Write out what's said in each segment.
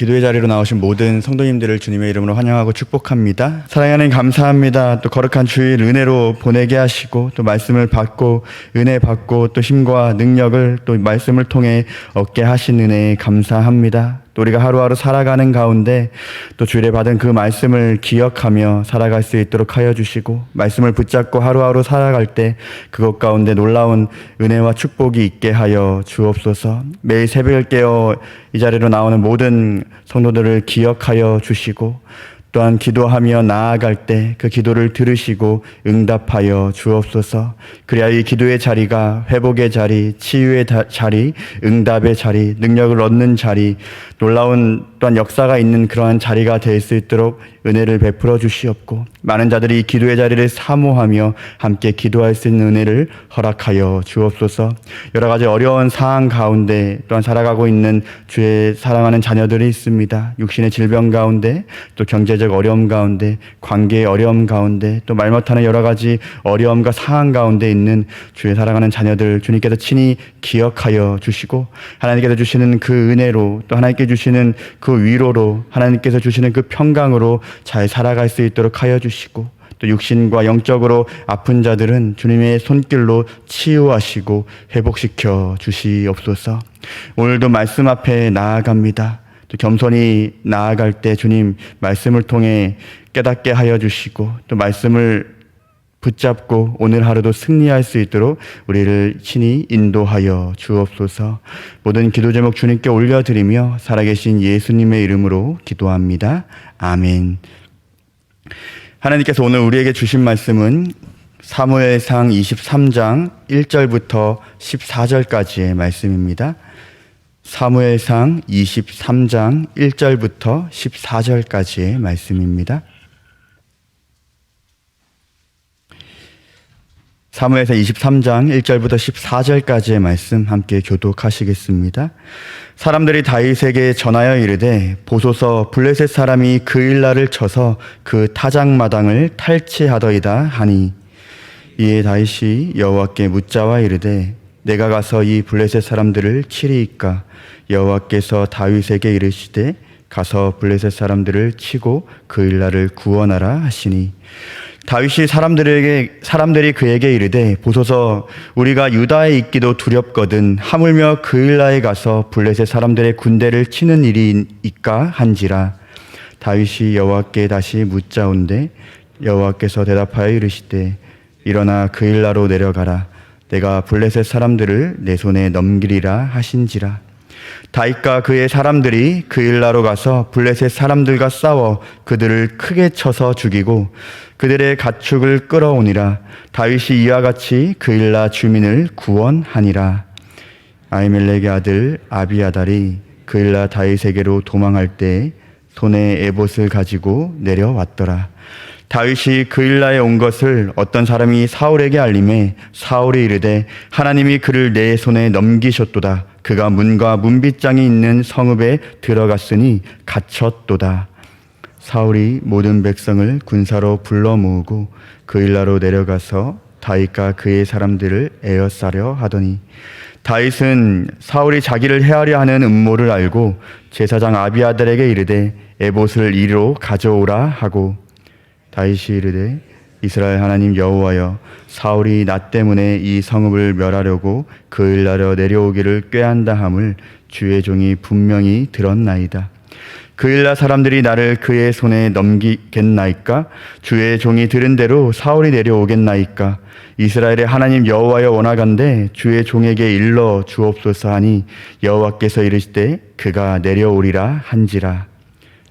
기도의 자리로 나오신 모든 성도님들을 주님의 이름으로 환영하고 축복합니다. 사랑하는 하나님 감사합니다. 또 거룩한 주일 은혜로 보내게 하시고 또 말씀을 받고 은혜 받고 또 힘과 능력을 또 말씀을 통해 얻게 하신 은혜에 감사합니다. 또 우리가 하루하루 살아가는 가운데 또 주일에 받은 그 말씀을 기억하며 살아갈 수 있도록 하여 주시고 말씀을 붙잡고 하루하루 살아갈 때 그것 가운데 놀라운 은혜와 축복이 있게 하여 주옵소서. 매일 새벽을 깨어 이 자리로 나오는 모든 성도들을 기억하여 주시고 또한 기도하며 나아갈 때 그 기도를 들으시고 응답하여 주옵소서. 그래야 이 기도의 자리가 회복의 자리, 치유의 자리, 응답의 자리, 능력을 얻는 자리, 놀라운 또한 역사가 있는 그러한 자리가 될 수 있도록 은혜를 베풀어 주시옵고 많은 자들이 이 기도의 자리를 사모하며 함께 기도할 수 있는 은혜를 허락하여 주옵소서. 여러 가지 어려운 상황 가운데 또한 살아가고 있는 주의 사랑하는 자녀들이 있습니다. 육신의 질병 가운데 또 경제적 어려움 가운데 관계의 어려움 가운데 또 말 못하는 여러 가지 어려움과 상황 가운데 있는 주의 사랑하는 자녀들 주님께서 친히 기억하여 주시고 하나님께서 주시는 그 은혜로 또 하나님께 주시는 그 위로로 하나님께서 주시는 그 평강으로 잘 살아갈 수 있도록 하여 주시고 또 육신과 영적으로 아픈 자들은 주님의 손길로 치유하시고 회복시켜 주시옵소서. 오늘도 말씀 앞에 나아갑니다. 또 겸손히 나아갈 때 주님 말씀을 통해 깨닫게 하여 주시고 또 말씀을 붙잡고 오늘 하루도 승리할 수 있도록 우리를 친히 인도하여 주옵소서. 모든 기도 제목 주님께 올려드리며 살아계신 예수님의 이름으로 기도합니다. 아멘. 하나님께서 오늘 우리에게 주신 말씀은 사무엘상 23장 1절부터 14절까지의 말씀입니다. 사무엘상 23장 1절부터 14절까지의 말씀입니다. 사무엘상 23장 1절부터 14절까지의 말씀 함께 교독하시겠습니다. 사람들이 다윗에게 전하여 이르되 보소서 블레셋 사람이 그일라를 쳐서 그 타작마당을 탈취하더이다 하니 이에 다윗이 여호와께 묻자와 이르되 내가 가서 이 블레셋 사람들을 치리이까 여호와께서 다윗에게 이르시되 가서 블레셋 사람들을 치고 그일라를 구원하라 하시니 다윗이 사람들이 그에게 이르되 보소서 우리가 유다에 있기도 두렵거든 하물며 그일라에 가서 블레셋 사람들의 군대를 치는 일이 있까 한지라. 다윗이 여호와께 다시 묻자온데 여호와께서 대답하여 이르시되 일어나 그일라로 내려가라 내가 블레셋 사람들을 내 손에 넘기리라 하신지라. 다윗과 그의 사람들이 그일라로 가서 블레셋 사람들과 싸워 그들을 크게 쳐서 죽이고 그들의 가축을 끌어오니라. 다윗이 이와 같이 그일라 주민을 구원하니라. 아히멜렉의 아들 아비아달이 그일라 다윗에게로 도망할 때 손에 에봇을 가지고 내려왔더라. 다윗이 그일라에 온 것을 어떤 사람이 사울에게 알림해 사울이 이르되 하나님이 그를 내 손에 넘기셨도다. 그가 문과 문빗장이 있는 성읍에 들어갔으니 갇혔도다. 사울이 모든 백성을 군사로 불러 모으고 그일라로 내려가서 다윗과 그의 사람들을 에워싸려 하더니 다윗은 사울이 자기를 해하려 하는 음모를 알고 제사장 아비아달에게 이르되 에봇을 이리로 가져오라 하고 다윗이 이르되 이스라엘 하나님 여호와여 사울이 나 때문에 이 성읍을 멸하려고 그일라로 내려오기를 꾀한다 함을 주의 종이 분명히 들었나이다. 그일라 사람들이 나를 그의 손에 넘기겠나이까? 주의 종이 들은 대로 사울이 내려오겠나이까? 이스라엘의 하나님 여호와여 원하건대 주의 종에게 일러 주옵소서 하니 여호와께서 이르시되 그가 내려오리라 한지라.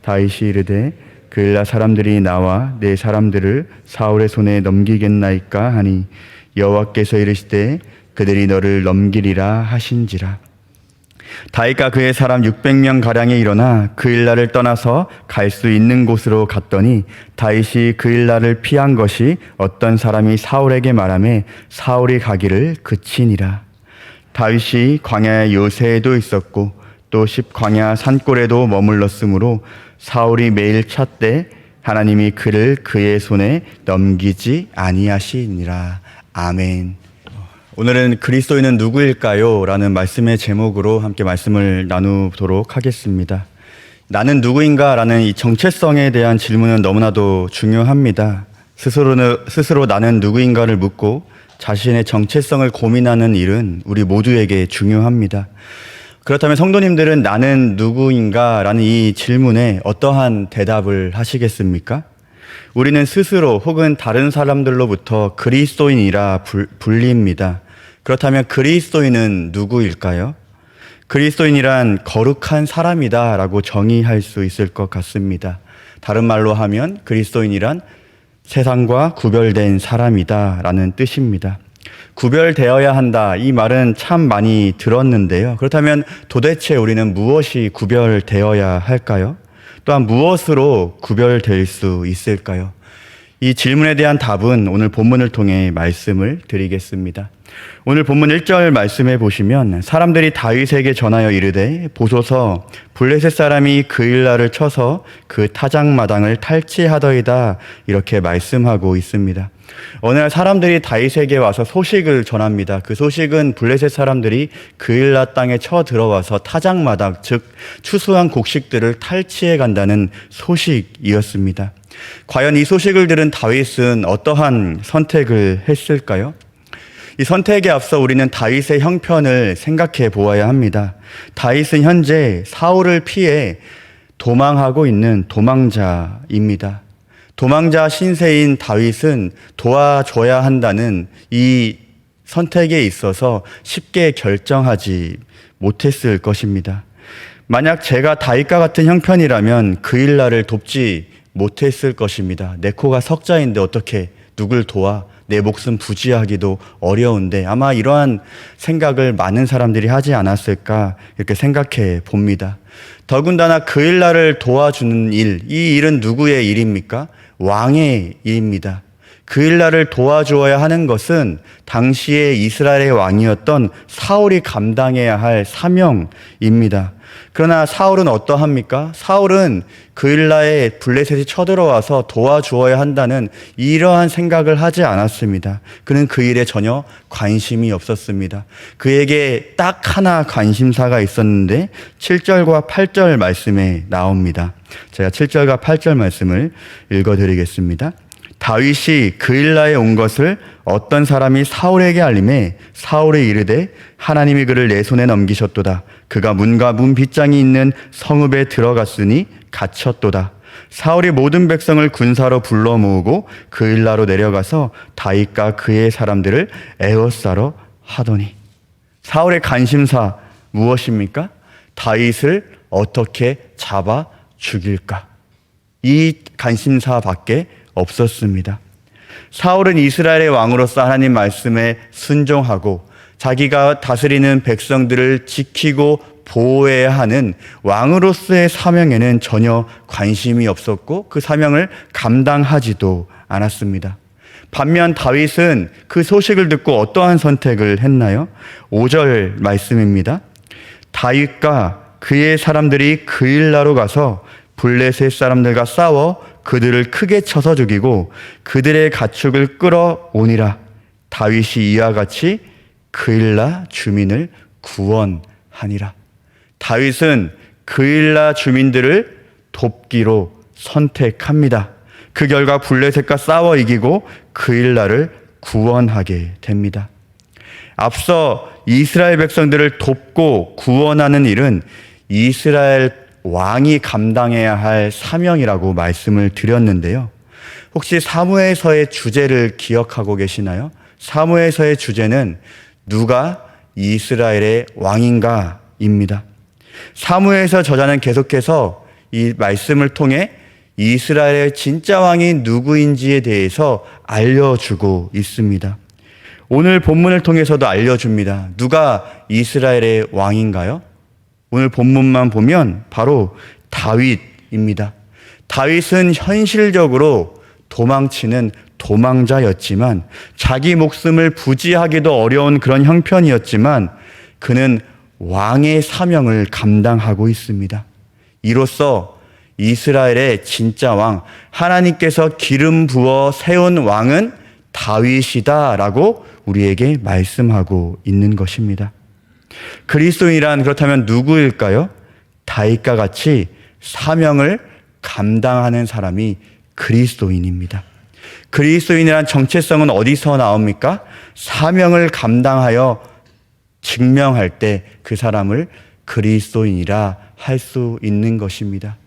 다윗이 이르되 그일라 사람들이 나와 내 사람들을 사울의 손에 넘기겠나이까 하니 여호와께서 이르시되 그들이 너를 넘기리라 하신지라. 다윗과 그의 사람 600명 가량이 일어나 그일라를 떠나서 갈 수 있는 곳으로 갔더니 다윗이 그일라를 피한 것이 어떤 사람이 사울에게 말하매 사울이 가기를 그치니라. 다윗이 광야 요새에도 있었고 또 십광야 산골에도 머물렀으므로 사울이 매일 찾되 하나님이 그를 그의 손에 넘기지 아니하시니라. 아멘. 오늘은 그리스도인은 누구일까요? 라는 말씀의 제목으로 함께 말씀을 나누도록 하겠습니다. 나는 누구인가? 라는 이 정체성에 대한 질문은 너무나도 중요합니다. 스스로 나는 누구인가를 묻고 자신의 정체성을 고민하는 일은 우리 모두에게 중요합니다. 그렇다면 성도님들은 나는 누구인가? 라는 이 질문에 어떠한 대답을 하시겠습니까? 우리는 스스로 혹은 다른 사람들로부터 그리스도인이라 불립니다. 그렇다면 그리스도인은 누구일까요? 그리스도인이란 거룩한 사람이다 라고 정의할 수 있을 것 같습니다. 다른 말로 하면 그리스도인이란 세상과 구별된 사람이다 라는 뜻입니다. 구별되어야 한다, 이 말은 참 많이 들었는데요. 그렇다면 도대체 우리는 무엇이 구별되어야 할까요? 또한 무엇으로 구별될 수 있을까요? 이 질문에 대한 답은 오늘 본문을 통해 말씀을 드리겠습니다. 오늘 본문 1절 말씀해 보시면 사람들이 다윗에게 전하여 이르되 보소서 블레셋 사람이 그일라를 쳐서 그 타작마당을 탈취하더이다, 이렇게 말씀하고 있습니다. 어느 날 사람들이 다윗에게 와서 소식을 전합니다. 그 소식은 블레셋 사람들이 그일라 땅에 쳐들어와서 타작마당, 즉 추수한 곡식들을 탈취해 간다는 소식이었습니다. 과연 이 소식을 들은 다윗은 어떠한 선택을 했을까요? 이 선택에 앞서 우리는 다윗의 형편을 생각해 보아야 합니다. 다윗은 현재 사울을 피해 도망하고 있는 도망자입니다. 도망자 신세인 다윗은 도와줘야 한다는 이 선택에 있어서 쉽게 결정하지 못했을 것입니다. 만약 제가 다윗과 같은 형편이라면 그일라를 돕지 못했을 것입니다. 내 코가 석자인데 어떻게 누굴 도와? 내 목숨 부지하기도 어려운데, 아마 이러한 생각을 많은 사람들이 하지 않았을까 이렇게 생각해 봅니다. 더군다나 그일라를 도와주는 일, 이 일은 누구의 일입니까? 왕의 일입니다. 그일라를 도와주어야 하는 것은 당시의 이스라엘의 왕이었던 사울이 감당해야 할 사명입니다. 그러나 사울은 어떠합니까? 사울은 그일라에 블레셋이 쳐들어와서 도와주어야 한다는 이러한 생각을 하지 않았습니다. 그는 그 일에 전혀 관심이 없었습니다. 그에게 딱 하나 관심사가 있었는데 7절과 8절 말씀에 나옵니다. 제가 7절과 8절 말씀을 읽어드리겠습니다. 다윗이 그일라에 온 것을 어떤 사람이 사울에게 알림해 사울이 이르되 하나님이 그를 내 손에 넘기셨도다. 그가 문과 문 빗장이 있는 성읍에 들어갔으니 갇혔도다. 사울이 모든 백성을 군사로 불러 모으고 그일라로 내려가서 다윗과 그의 사람들을 에워싸러 하더니. 사울의 관심사 무엇입니까? 다윗을 어떻게 잡아 죽일까? 이 관심사밖에 없었습니다. 사울은 이스라엘의 왕으로서 하나님 말씀에 순종하고 자기가 다스리는 백성들을 지키고 보호해야 하는 왕으로서의 사명에는 전혀 관심이 없었고 그 사명을 감당하지도 않았습니다. 반면 다윗은 그 소식을 듣고 어떠한 선택을 했나요? 5절 말씀입니다. 다윗과 그의 사람들이 그일라로 가서 블레셋 사람들과 싸워 그들을 크게 쳐서 죽이고 그들의 가축을 끌어오니라. 다윗이 이와 같이 그일라 주민을 구원하니라. 다윗은 그일라 주민들을 돕기로 선택합니다. 그 결과 블레셋과 싸워 이기고 그일라를 구원하게 됩니다. 앞서 이스라엘 백성들을 돕고 구원하는 일은 이스라엘 왕이 감당해야 할 사명이라고 말씀을 드렸는데요. 혹시 사무엘서의 주제를 기억하고 계시나요? 사무엘서의 주제는 누가 이스라엘의 왕인가입니다. 사무엘서 저자는 계속해서 이 말씀을 통해 이스라엘의 진짜 왕이 누구인지에 대해서 알려주고 있습니다. 오늘 본문을 통해서도 알려줍니다. 누가 이스라엘의 왕인가요? 오늘 본문만 보면 바로 다윗입니다. 다윗은 현실적으로 도망치는 도망자였지만 자기 목숨을 부지하기도 어려운 그런 형편이었지만 그는 왕의 사명을 감당하고 있습니다. 이로써 이스라엘의 진짜 왕, 하나님께서 기름 부어 세운 왕은 다윗이다라고 우리에게 말씀하고 있는 것입니다. 그리스도인이란 그렇다면 누구일까요? 다윗과 같이 사명을 감당하는 사람이 그리스도인입니다. 그리스도인이란 정체성은 어디서 나옵니까? 사명을 감당하여 증명할 때 그 사람을 그리스도인이라 할 수 있는 것입니다.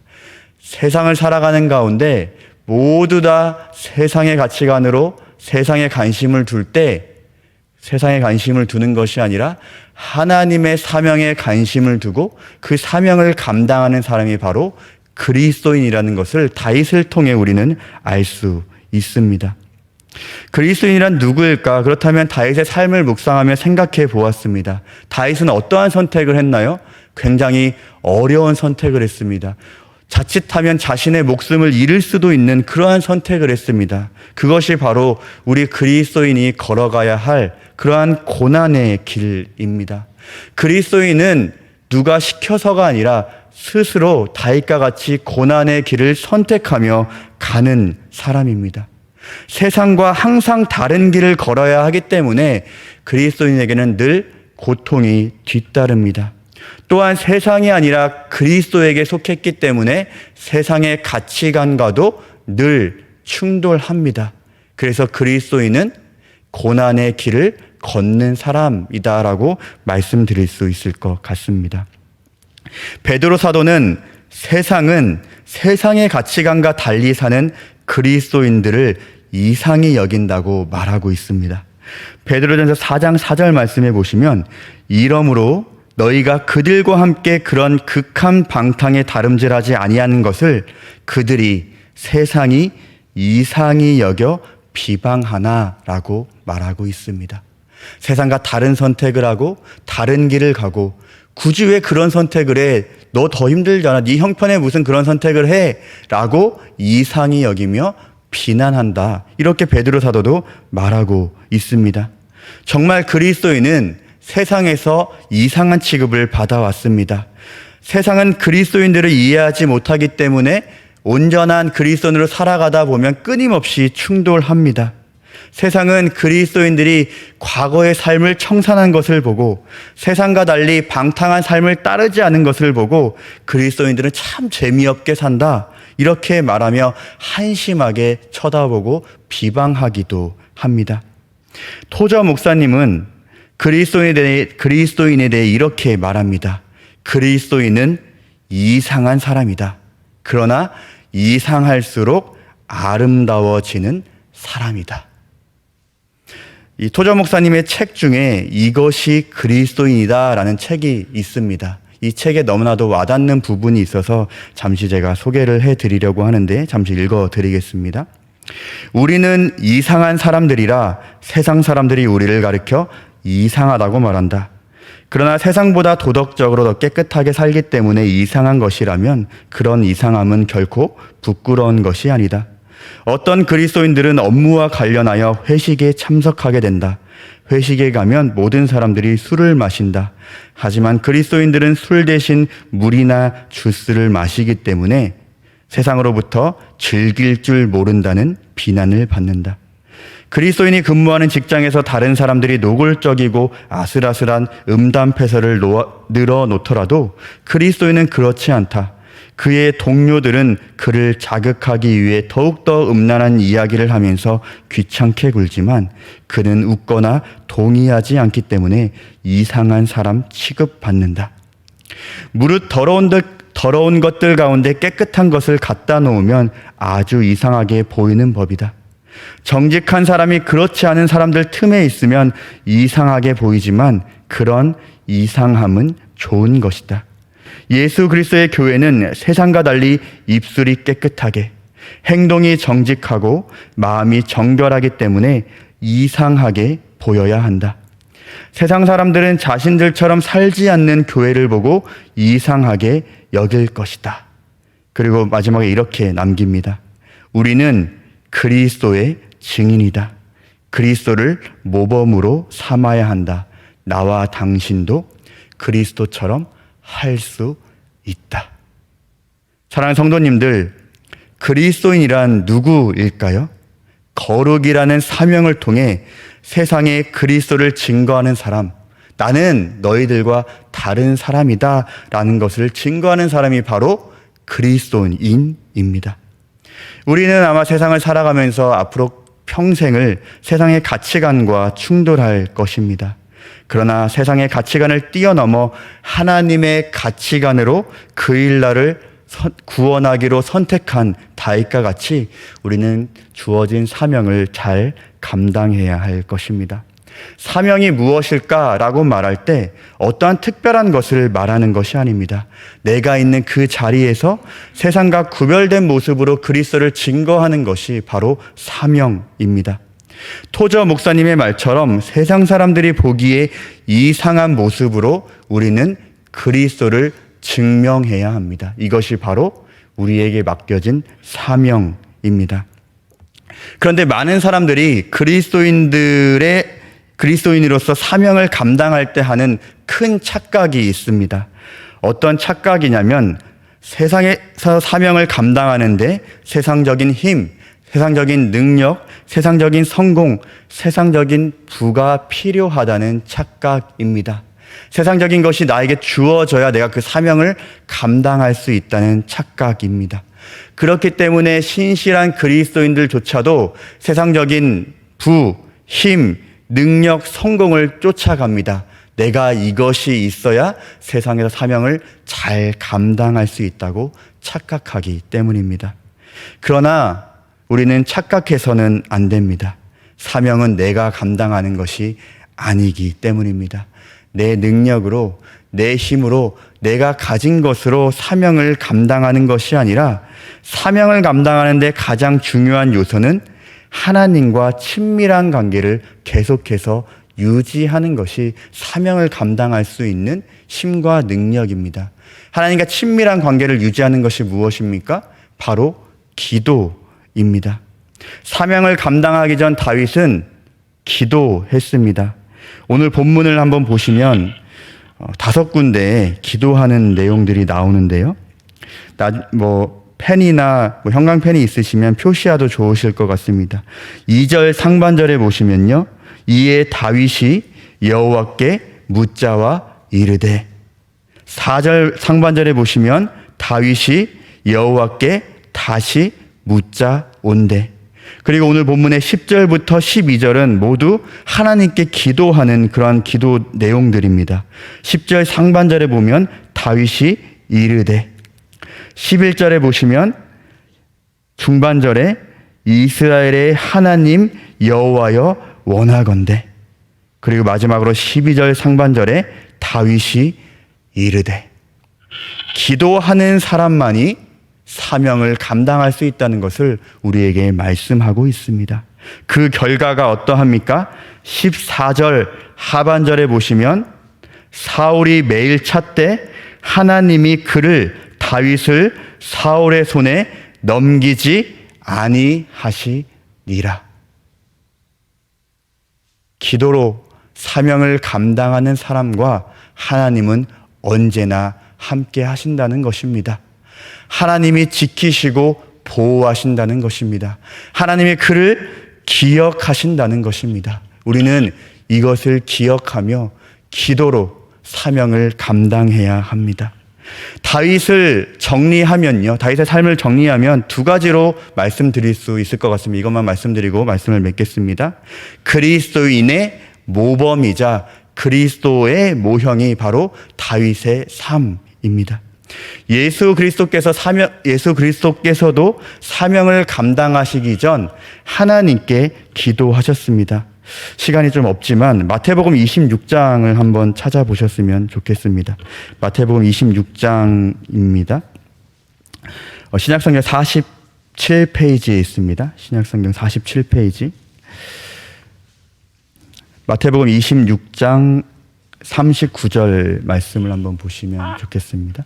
세상을 살아가는 가운데 모두 다 세상의 가치관으로 세상에 관심을 둘 때 세상에 관심을 두는 것이 아니라 하나님의 사명에 관심을 두고 그 사명을 감당하는 사람이 바로 그리스도인이라는 것을 다윗을 통해 우리는 알 수 있습니다. 그리스도인이란 누구일까? 그렇다면 다윗의 삶을 묵상하며 생각해 보았습니다. 다윗은 어떠한 선택을 했나요? 굉장히 어려운 선택을 했습니다. 자칫하면 자신의 목숨을 잃을 수도 있는 그러한 선택을 했습니다. 그것이 바로 우리 그리스도인이 걸어가야 할 그러한 고난의 길입니다. 그리스도인은 누가 시켜서가 아니라 스스로 다윗과 같이 고난의 길을 선택하며 가는 사람입니다. 세상과 항상 다른 길을 걸어야 하기 때문에 그리스도인에게는 늘 고통이 뒤따릅니다. 또한 세상이 아니라 그리스도에게 속했기 때문에 세상의 가치관과도 늘 충돌합니다. 그래서 그리스도인은 고난의 길을 걷는 사람이다라고 말씀드릴 수 있을 것 같습니다. 베드로 사도는 세상은 세상의 가치관과 달리 사는 그리스도인들을 이상히 여긴다고 말하고 있습니다. 베드로전서 4장 4절 말씀해 보시면 이러므로 너희가 그들과 함께 그런 극한 방탕에 다름질하지 아니하는 것을 그들이 세상이 이상히 여겨 비방하나라고 말하고 있습니다. 세상과 다른 선택을 하고 다른 길을 가고 굳이 왜 그런 선택을 해? 너 더 힘들잖아. 네 형편에 무슨 그런 선택을 해? 라고 이상히 여기며 비난한다. 이렇게 베드로 사도도 말하고 있습니다. 정말 그리스도인은 세상에서 이상한 취급을 받아왔습니다. 세상은 그리스도인들을 이해하지 못하기 때문에 온전한 그리스도인으로 살아가다 보면 끊임없이 충돌합니다. 세상은 그리스도인들이 과거의 삶을 청산한 것을 보고 세상과 달리 방탕한 삶을 따르지 않은 것을 보고 그리스도인들은 참 재미없게 산다 이렇게 말하며 한심하게 쳐다보고 비방하기도 합니다. 토저 목사님은 그리스도인에 대해 이렇게 말합니다. 그리스도인은 이상한 사람이다. 그러나 이상할수록 아름다워지는 사람이다. 이 토저 목사님의 책 중에 이것이 그리스도인이다라는 책이 있습니다. 이 책에 너무나도 와닿는 부분이 있어서 잠시 제가 소개를 해드리려고 하는데 잠시 읽어드리겠습니다. 우리는 이상한 사람들이라 세상 사람들이 우리를 가리켜 이상하다고 말한다. 그러나 세상보다 도덕적으로 더 깨끗하게 살기 때문에 이상한 것이라면 그런 이상함은 결코 부끄러운 것이 아니다. 어떤 그리스도인들은 업무와 관련하여 회식에 참석하게 된다. 회식에 가면 모든 사람들이 술을 마신다. 하지만 그리스도인들은 술 대신 물이나 주스를 마시기 때문에 세상으로부터 즐길 줄 모른다는 비난을 받는다. 그리스도인이 근무하는 직장에서 다른 사람들이 노골적이고 아슬아슬한 음담패설을 늘어놓더라도 그리스도인은 그렇지 않다. 그의 동료들은 그를 자극하기 위해 더욱더 음란한 이야기를 하면서 귀찮게 굴지만 그는 웃거나 동의하지 않기 때문에 이상한 사람 취급받는다. 무릇 더러운 것들 가운데 깨끗한 것을 갖다 놓으면 아주 이상하게 보이는 법이다. 정직한 사람이 그렇지 않은 사람들 틈에 있으면 이상하게 보이지만 그런 이상함은 좋은 것이다. 예수 그리스도의 교회는 세상과 달리 입술이 깨끗하게, 행동이 정직하고 마음이 정결하기 때문에 이상하게 보여야 한다. 세상 사람들은 자신들처럼 살지 않는 교회를 보고 이상하게 여길 것이다. 그리고 마지막에 이렇게 남깁니다. 우리는 그리스도의 증인이다. 그리스도를 모범으로 삼아야 한다. 나와 당신도 그리스도처럼 할 수 있다. 사랑하는 성도님들, 그리스도인이란 누구일까요? 거룩이라는 사명을 통해 세상에 그리스도를 증거하는 사람, 나는 너희들과 다른 사람이다 라는 것을 증거하는 사람이 바로 그리스도인입니다. 우리는 아마 세상을 살아가면서 앞으로 평생을 세상의 가치관과 충돌할 것입니다. 그러나 세상의 가치관을 뛰어넘어 하나님의 가치관으로 그 일날을 구원하기로 선택한 다윗과 같이 우리는 주어진 사명을 잘 감당해야 할 것입니다. 사명이 무엇일까라고 말할 때 어떠한 특별한 것을 말하는 것이 아닙니다. 내가 있는 그 자리에서 세상과 구별된 모습으로 그리스도를 증거하는 것이 바로 사명입니다. 토저 목사님의 말처럼 세상 사람들이 보기에 이상한 모습으로 우리는 그리스도를 증명해야 합니다. 이것이 바로 우리에게 맡겨진 사명입니다. 그런데 많은 사람들이 그리스도인으로서 사명을 감당할 때 하는 큰 착각이 있습니다. 어떤 착각이냐면 세상에서 사명을 감당하는데 세상적인 힘, 세상적인 능력, 세상적인 성공, 세상적인 부가 필요하다는 착각입니다. 세상적인 것이 나에게 주어져야 내가 그 사명을 감당할 수 있다는 착각입니다. 그렇기 때문에 신실한 그리스도인들조차도 세상적인 부, 힘, 능력, 성공을 쫓아갑니다. 내가 이것이 있어야 세상에서 사명을 잘 감당할 수 있다고 착각하기 때문입니다. 그러나 우리는 착각해서는 안 됩니다. 사명은 내가 감당하는 것이 아니기 때문입니다. 내 능력으로, 내 힘으로, 내가 가진 것으로 사명을 감당하는 것이 아니라 사명을 감당하는 데 가장 중요한 요소는 하나님과 친밀한 관계를 계속해서 유지하는 것이 사명을 감당할 수 있는 힘과 능력입니다. 하나님과 친밀한 관계를 유지하는 것이 무엇입니까? 바로 기도입니다. 사명을 감당하기 전 다윗은 기도했습니다. 오늘 본문을 한번 보시면 5군데에 기도하는 내용들이 나오는데요. 펜이나 형광펜이 있으시면 표시하도 좋으실 것 같습니다. 2절 상반절에 보시면요. 이에 다윗이 여호와께 묻자와 이르되. 4절 상반절에 보시면 다윗이 여호와께 다시 묻자 온대. 그리고 오늘 본문의 10절부터 12절은 모두 하나님께 기도하는 그러한 기도 내용들입니다. 10절 상반절에 보면 다윗이 이르되, 11절에 보시면 중반절에 이스라엘의 하나님 여호와여 원하건대, 그리고 마지막으로 12절 상반절에 다윗이 이르되. 기도하는 사람만이 사명을 감당할 수 있다는 것을 우리에게 말씀하고 있습니다. 그 결과가 어떠합니까? 14절 하반절에 보시면 사울이 매일 찾되 하나님이 다윗을 사울의 손에 넘기지 아니하시니라. 기도로 사명을 감당하는 사람과 하나님은 언제나 함께 하신다는 것입니다. 하나님이 지키시고 보호하신다는 것입니다. 하나님의 그를 기억하신다는 것입니다. 우리는 이것을 기억하며 기도로 사명을 감당해야 합니다. 다윗의 삶을 정리하면 2가지로 말씀드릴 수 있을 것 같습니다. 이것만 말씀드리고 말씀을 맺겠습니다. 그리스도인의 모범이자 그리스도의 모형이 바로 다윗의 삶입니다. 예수 그리스도께서도 사명을 감당하시기 전 하나님께 기도하셨습니다. 시간이 좀 없지만 마태복음 26장을 한번 찾아보셨으면 좋겠습니다. 마태복음 26장입니다. 신약성경 47페이지에 있습니다. 신약성경 47페이지. 마태복음 26장 39절 말씀을 한번 보시면 좋겠습니다.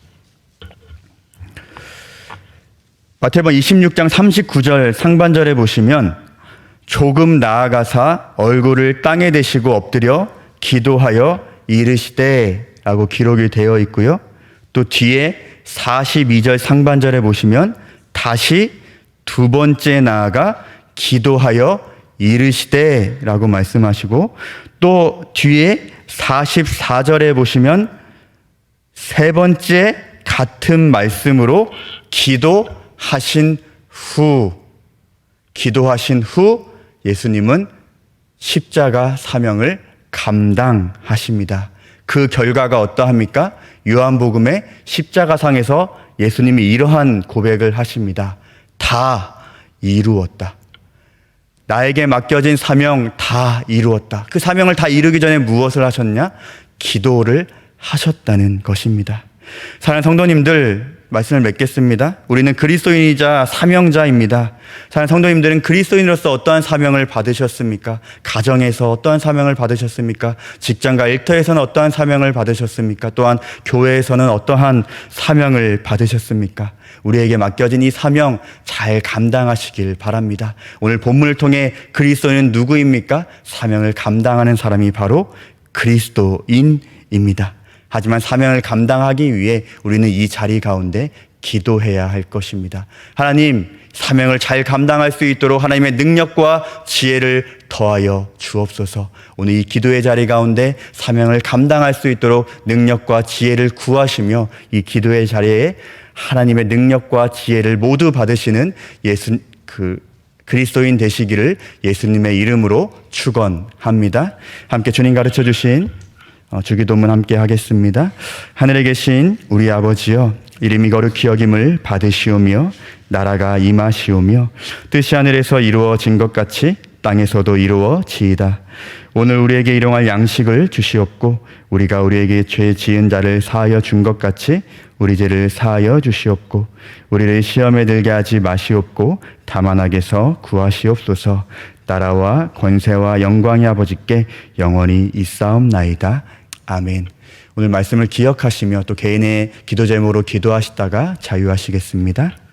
마태복음 26장 39절 상반절에 보시면 조금 나아가사 얼굴을 땅에 대시고 엎드려 기도하여 이르시되 라고 기록이 되어 있고요. 또 뒤에 42절 상반절에 보시면 다시 2번째 나아가 기도하여 이르시되 라고 말씀하시고, 또 뒤에 44절에 보시면 3번째 같은 말씀으로 기도하신 후 예수님은 십자가 사명을 감당하십니다. 그 결과가 어떠합니까? 요한복음의 십자가상에서 예수님이 이러한 고백을 하십니다. 다 이루었다. 나에게 맡겨진 사명 다 이루었다. 그 사명을 다 이루기 전에 무엇을 하셨냐? 기도를 하셨다는 것입니다. 사랑하는 성도님들, 말씀을 맺겠습니다. 우리는 그리스도인이자 사명자입니다. 사랑하는 성도님들은 그리스도인으로서 어떠한 사명을 받으셨습니까? 가정에서 어떠한 사명을 받으셨습니까? 직장과 일터에서는 어떠한 사명을 받으셨습니까? 또한 교회에서는 어떠한 사명을 받으셨습니까? 우리에게 맡겨진 이 사명 잘 감당하시길 바랍니다. 오늘 본문을 통해 그리스도인은 누구입니까? 사명을 감당하는 사람이 바로 그리스도인입니다. 하지만 사명을 감당하기 위해 우리는 이 자리 가운데 기도해야 할 것입니다. 하나님, 사명을 잘 감당할 수 있도록 하나님의 능력과 지혜를 더하여 주옵소서. 오늘 이 기도의 자리 가운데 사명을 감당할 수 있도록 능력과 지혜를 구하시며 이 기도의 자리에 하나님의 능력과 지혜를 모두 받으시는 그리스도인 되시기를 예수님의 이름으로 축원합니다. 함께 주님 가르쳐 주신 주기도문 함께 하겠습니다. 하늘에 계신 우리 아버지여, 이름이 거룩히 여김을 받으시오며 나라가 임하시오며 뜻이 하늘에서 이루어진 것 같이 땅에서도 이루어지이다. 오늘 우리에게 일용할 양식을 주시옵고 우리가 우리에게 죄 지은 자를 사하여 준 것 같이 우리 죄를 사하여 주시옵고 우리를 시험에 들게 하지 마시옵고 다만 악에서 구하시옵소서. 나라와 권세와 영광이 아버지께 영원히 있사옵나이다. 아멘. 오늘 말씀을 기억하시며 또 개인의 기도 제목으로 기도하시다가 자유하시겠습니다.